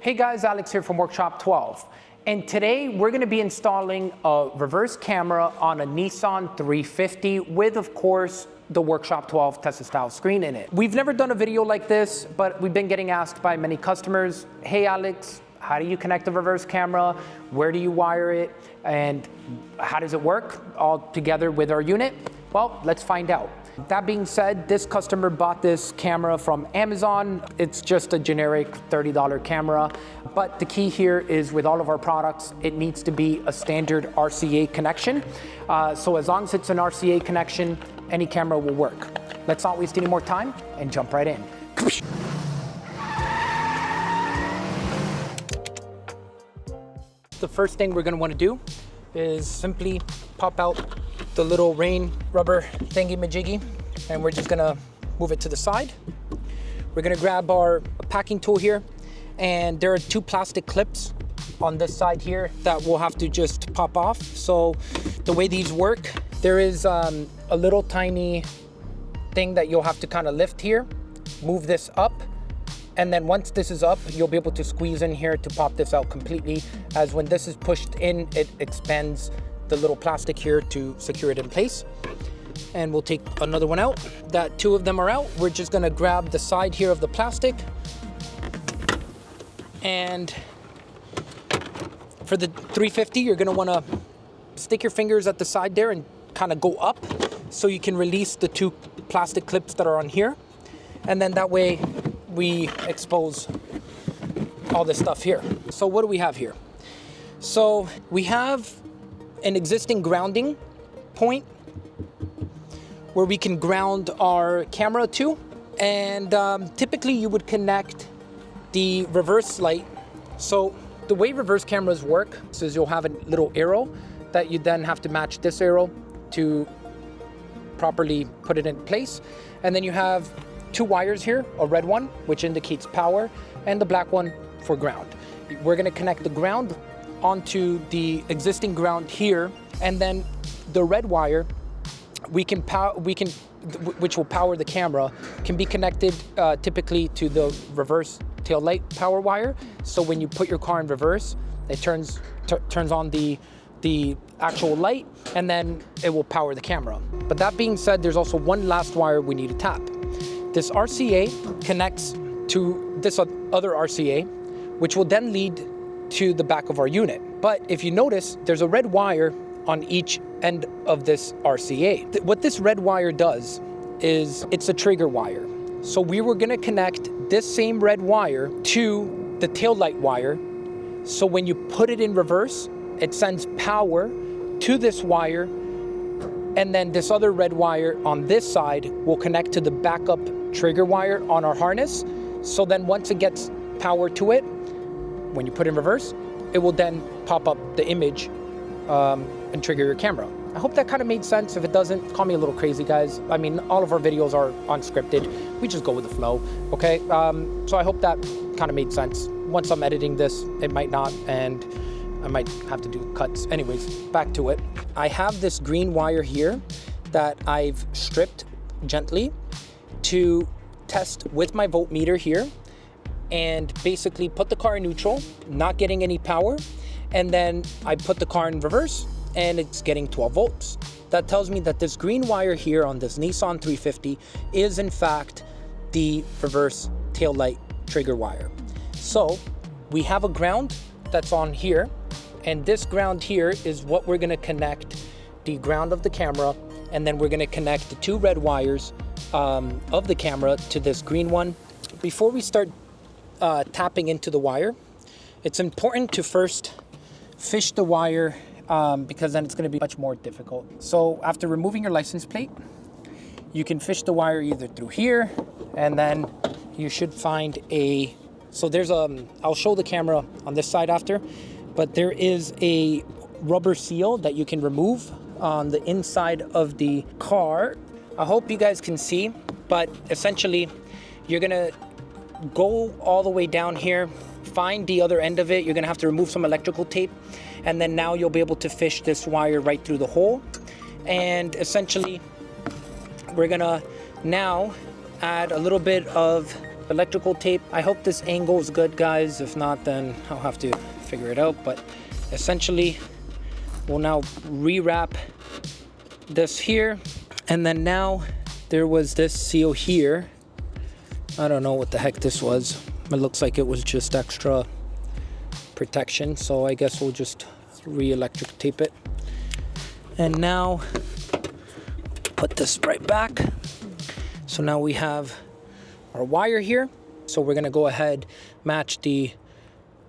Hey guys, Alex here from Workshop 12. And today we're gonna be installing a reverse camera on a Nissan 350 with, of course, the Workshop 12 Tesla style screen in it. We've never done a video like this, but we've been getting asked by many customers, hey Alex, how do you connect the reverse camera? Where do you wire it? And how does it work all together with our unit? Well, let's find out. That being said, this customer bought this camera from Amazon. It's just a generic $30 camera. But the key here is with all of our products, it needs to be a standard RCA connection. So as long as it's an RCA connection, any camera will work. Let's not waste any more time and jump right in. The first thing we're gonna wanna do is simply pop out the little rain rubber thingy majiggy, and we're just gonna move it to the side. We're gonna grab our packing tool here, and there are two plastic clips on this side here that we'll have to just pop off. So the way these work, there is a little tiny thing that you'll have to kind of lift here, move this up, and then once this is up, you'll be able to squeeze in here to pop this out completely, as when this is pushed in, it expands the little plastic here to secure it in place. And we'll take another one out. That two of them are out. We're just gonna grab the side here of the plastic. And for the 350, you're gonna wanna stick your fingers at the side there and kind of go up so you can release the two plastic clips that are on here. And then that way we expose all this stuff here. So what do we have here? So we have an existing grounding point where we can ground our camera to, and typically you would connect the reverse light. So the way reverse cameras work is you'll have a little arrow that you then have to match this arrow to properly put it in place, and then you have two wires here, a red one which indicates power and the black one for ground. We're going to connect the ground onto the existing ground here, and then the red wire which will power the camera can be connected typically to the reverse tail light power wire. So when you put your car in reverse, it turns on the actual light, and then it will power the camera. But that being said, there's also one last wire we need to tap. This RCA connects to this other RCA, which will then lead to the back of our unit. But if you notice, there's a red wire on each end of this RCA. What this red wire does is it's a trigger wire. So we were gonna connect this same red wire to the taillight wire. So when you put it in reverse, it sends power to this wire, and then this other red wire on this side will connect to the backup trigger wire on our harness. So then once it gets power to it, when you put in reverse, it will then pop up the image and trigger your camera. I hope that kind of made sense. If it doesn't, call me a little crazy, guys. I mean, all of our videos are unscripted. We just go with the flow, okay? So I hope that kind of made sense. Once I'm editing this, it might not, and I might have to do cuts. Anyways, back to it. I have this green wire here that I've stripped gently to test with my voltmeter here, and basically put the car in neutral, not getting any power, and then I put the car in reverse and it's getting 12 volts. That tells me that this green wire here on this Nissan 350 is in fact the reverse taillight trigger wire. So we have a ground that's on here, and this ground here is what we're gonna connect the ground of the camera, and then we're gonna connect the two red wires of the camera to this green one. Before we start tapping into the wire, it's important to first fish the wire because then it's going to be much more difficult. So after removing your license plate, you can fish the wire either through here, and then you should find so there's I'll show the camera on this side after, but there is a rubber seal that you can remove on the inside of the car. I hope you guys can see, but essentially you're gonna go all the way down here, find the other end of it. You're gonna have to remove some electrical tape, and then now you'll be able to fish this wire right through the hole. And essentially we're gonna now add a little bit of electrical tape. I hope this angle is good, guys. If not, then I'll have to figure it out. But essentially, we'll now rewrap this here. And then now there was this seal here. I don't know what the heck this was. It looks like it was just extra protection. So I guess we'll just re-electric tape it. And now put this right back. So now we have our wire here. So we're gonna go ahead, match the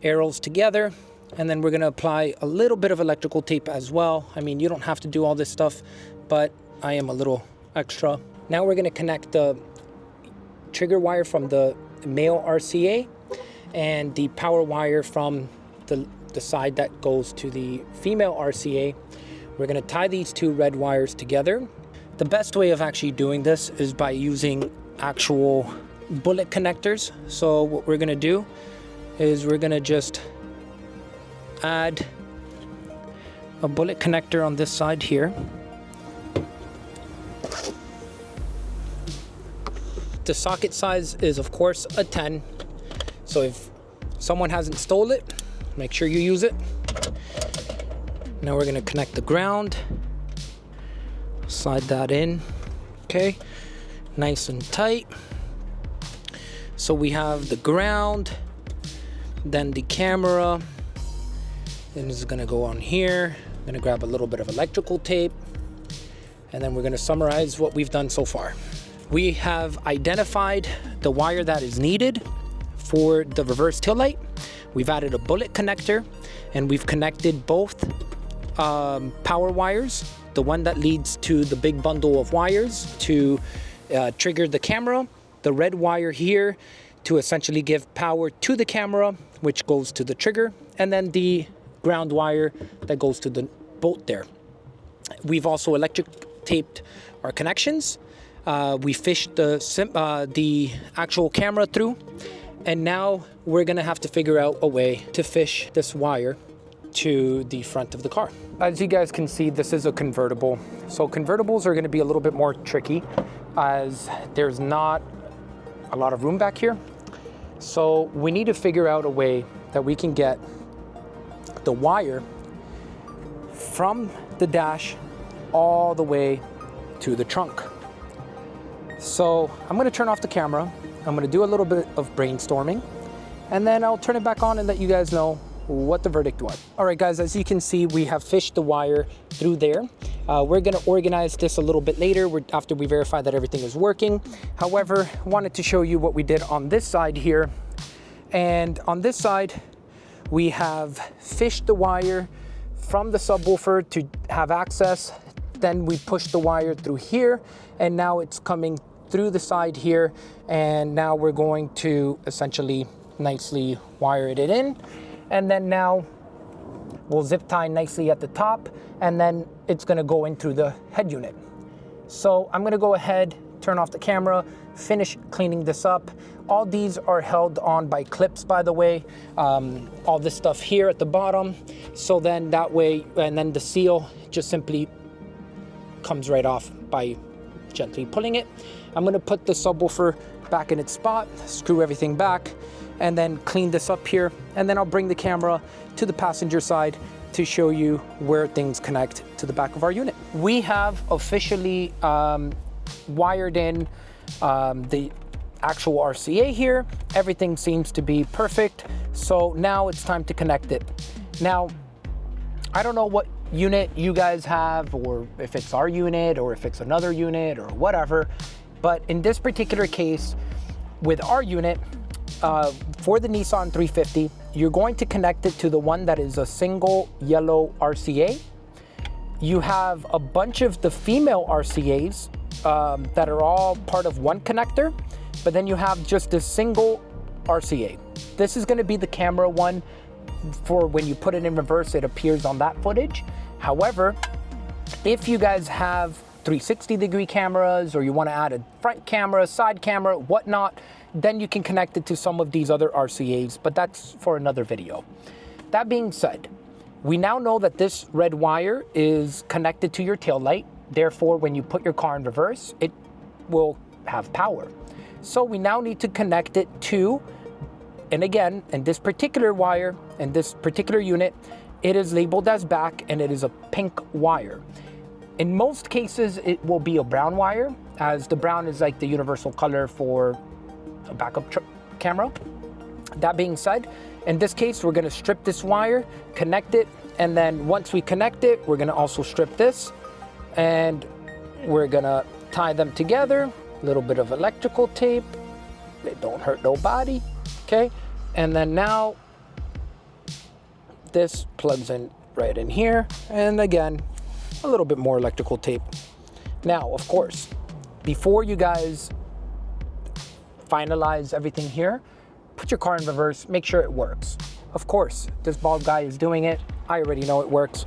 arrows together, and then we're gonna apply a little bit of electrical tape as well. I mean, you don't have to do all this stuff, but I am a little extra. Now we're gonna connect the trigger wire from the male RCA and the power wire from the side that goes to the female RCA. We're gonna tie these two red wires together. The best way of actually doing this is by using actual bullet connectors. So what we're gonna do is we're gonna just add a bullet connector on this side here. The socket size is of course a 10. So if someone hasn't stole it, make sure you use it. Now we're gonna connect the ground. Slide that in, okay, nice and tight. So we have the ground, then the camera, and this is gonna go on here. I'm gonna grab a little bit of electrical tape, and then we're gonna summarize what we've done so far. We have identified the wire that is needed for the reverse tail light. We've added a bullet connector, and we've connected both power wires, the one that leads to the big bundle of wires to trigger the camera, the red wire here to essentially give power to the camera, which goes to the trigger, and then the ground wire that goes to the bolt there. We've also electric taped our connections. We fished the actual camera through, and now we're gonna have to figure out a way to fish this wire to the front of the car. As you guys can see, this is a convertible. So convertibles are gonna be a little bit more tricky as there's not a lot of room back here. So we need to figure out a way that we can get the wire from the dash all the way to the trunk. So I'm gonna turn off the camera. I'm gonna do a little bit of brainstorming, and then I'll turn it back on and let you guys know what the verdict was. All right, guys, as you can see, we have fished the wire through there. We're gonna organize this a little bit later after we verify that everything is working. However, I wanted to show you what we did on this side here. And on this side, we have fished the wire from the subwoofer to have access. Then we push the wire through here, and now it's coming through the side here. And now we're going to essentially nicely wire it in. And then now we'll zip tie nicely at the top, and then it's gonna go in through the head unit. So I'm gonna go ahead, turn off the camera, finish cleaning this up. All these are held on by clips, by the way. All this stuff here at the bottom. So then that way, and then the seal just simply comes right off by gently pulling it. I'm gonna put the subwoofer back in its spot, screw everything back, and then clean this up here. And then I'll bring the camera to the passenger side to show you where things connect to the back of our unit. We have officially wired in the actual RCA here. Everything seems to be perfect. So now it's time to connect it. Now, I don't know what unit you guys have, or if it's our unit, or if it's another unit, or whatever. But in this particular case, with our unit, for the Nissan 350, you're going to connect it to the one that is a single yellow RCA. You have a bunch of the female RCAs that are all part of one connector, but then you have just a single RCA. This is going to be the camera one. For when you put it in reverse, it appears on that footage. However, if you guys have 360-degree cameras, or you want to add a front camera, side camera, whatnot, then you can connect it to some of these other RCAs, but that's for another video. That being said, we now know that this red wire is connected to your taillight. Therefore, when you put your car in reverse, it will have power. So we now need to connect it to, and again, in this particular wire, in this particular unit, it is labeled as back and it is a pink wire. In most cases, it will be a brown wire, as the brown is like the universal color for a backup camera. That being said, in this case, we're gonna strip this wire, connect it, and then once we connect it, we're gonna also strip this, and we're gonna tie them together. A little bit of electrical tape. They don't hurt nobody, okay? And then now, this plugs in right in here, and again, a little bit more electrical tape. Now, of course, before you guys finalize everything here, put your car in reverse, make sure it works. Of course, this bald guy is doing it. I already know it works.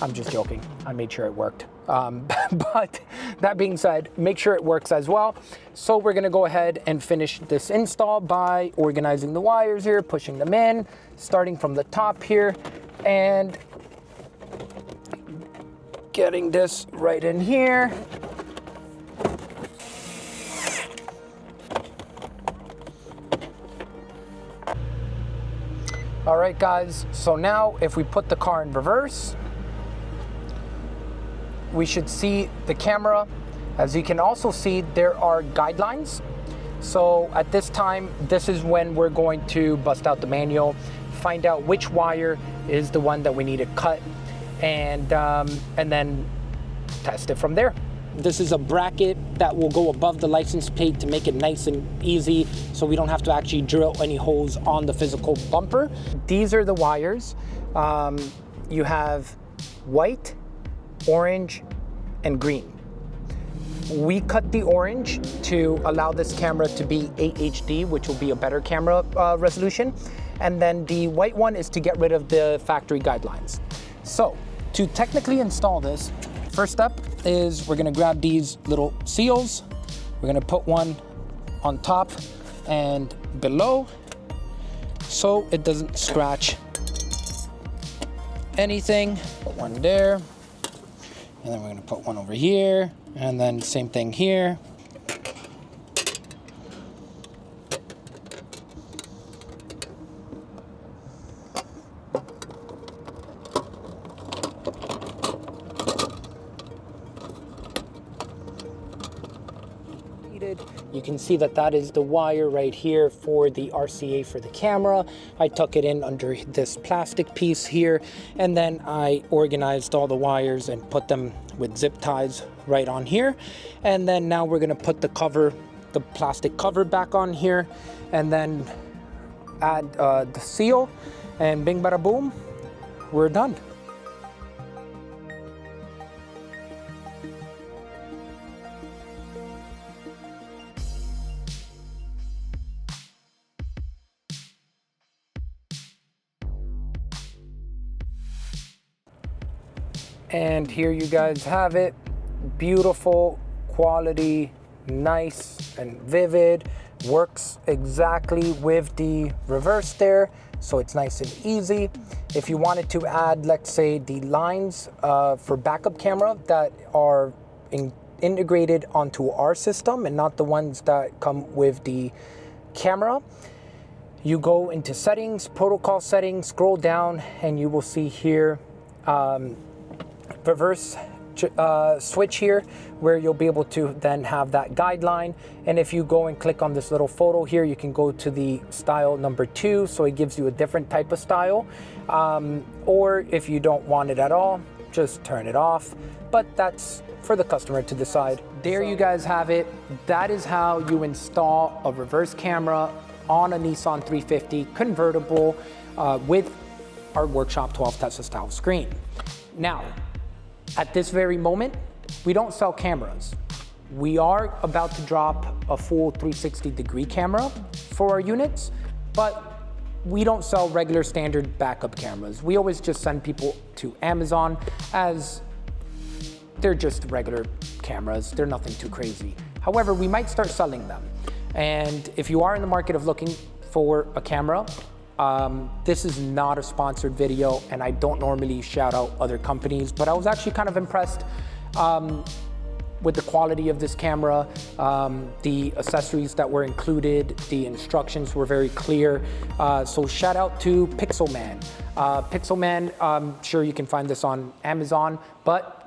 I'm just joking. I made sure it worked. But that being said, make sure it works as well. So we're gonna go ahead and finish this install by organizing the wires here, pushing them in, starting from the top here, and getting this right in here. All right, guys, so now if we put the car in reverse, we should see the camera. As you can also see, there are guidelines. So at this time, this is when we're going to bust out the manual, find out which wire is the one that we need to cut, and then test it from there. This is a bracket that will go above the license plate to make it nice and easy so we don't have to actually drill any holes on the physical bumper. These are the wires. You have white, orange, and green. We cut the orange to allow this camera to be AHD, which will be a better camera resolution. And then the white one is to get rid of the factory guidelines. So to technically install this, first step is we're gonna grab these little seals. We're gonna put one on top and below so it doesn't scratch anything. Put one there, and then we're gonna put one over here, and then same thing here. You can see that that is the wire right here for the RCA for the camera. I tuck it in under this plastic piece here, and then I organized all the wires and put them with zip ties right on here. And then now we're gonna put the cover, the plastic cover back on here, and then add the seal, and bing bada boom, we're done. And here you guys have it. Beautiful quality, nice and vivid. Works exactly with the reverse there, so it's nice and easy. If you wanted to add, let's say, the lines for backup camera that are integrated onto our system and not the ones that come with the camera, you go into settings, protocol settings, scroll down, and you will see here reverse switch here, where you'll be able to then have that guideline. And if you go and click on this little photo here, you can go to the style number 2, so it gives you a different type of style. Or if you don't want it at all, just turn it off. But that's for the customer to decide. There you guys have it. That is how you install a reverse camera on a Nissan 350 convertible with our Workshop 12 Tesla style screen. Now, at this very moment, we don't sell cameras. We are about to drop a full 360-degree camera for our units, but we don't sell regular standard backup cameras. We always just send people to Amazon, as they're just regular cameras. They're nothing too crazy. However, we might start selling them. And if you are in the market of looking for a camera, this is not a sponsored video, and I don't normally shout out other companies, but I was actually kind of impressed with the quality of this camera. The accessories that were included, the instructions were very clear. So shout out to Pixelman. Pixelman, I'm sure you can find this on Amazon, but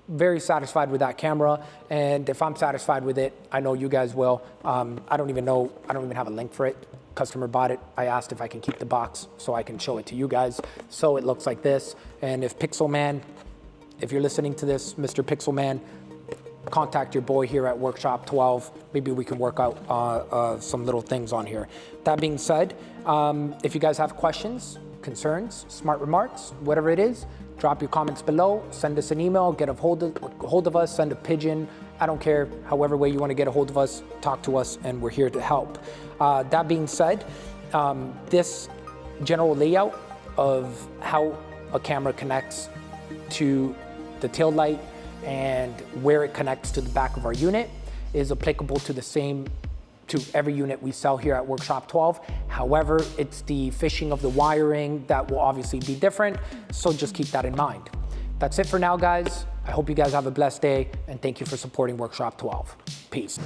very satisfied with that camera. And if I'm satisfied with it, I know you guys will. I don't even have a link for it. Customer bought it. I asked if I can keep the box so I can show it to you guys. So it looks like this. And if Pixelman, if you're listening to this, Mr. Pixelman, contact your boy here at Workshop 12. Maybe we can work out some little things on here. That being said, if you guys have questions, concerns, smart remarks, whatever it is, drop your comments below, send us an email, get a hold of us, send a pigeon. I don't care, however way you want to get a hold of us, talk to us, and we're here to help. That being said, this general layout of how a camera connects to the tail light and where it connects to the back of our unit is applicable to every unit we sell here at Workshop 12. However, it's the fishing of the wiring that will obviously be different, so just keep that in mind. That's it for now, guys. I hope you guys have a blessed day, and thank you for supporting Workshop 12. Peace.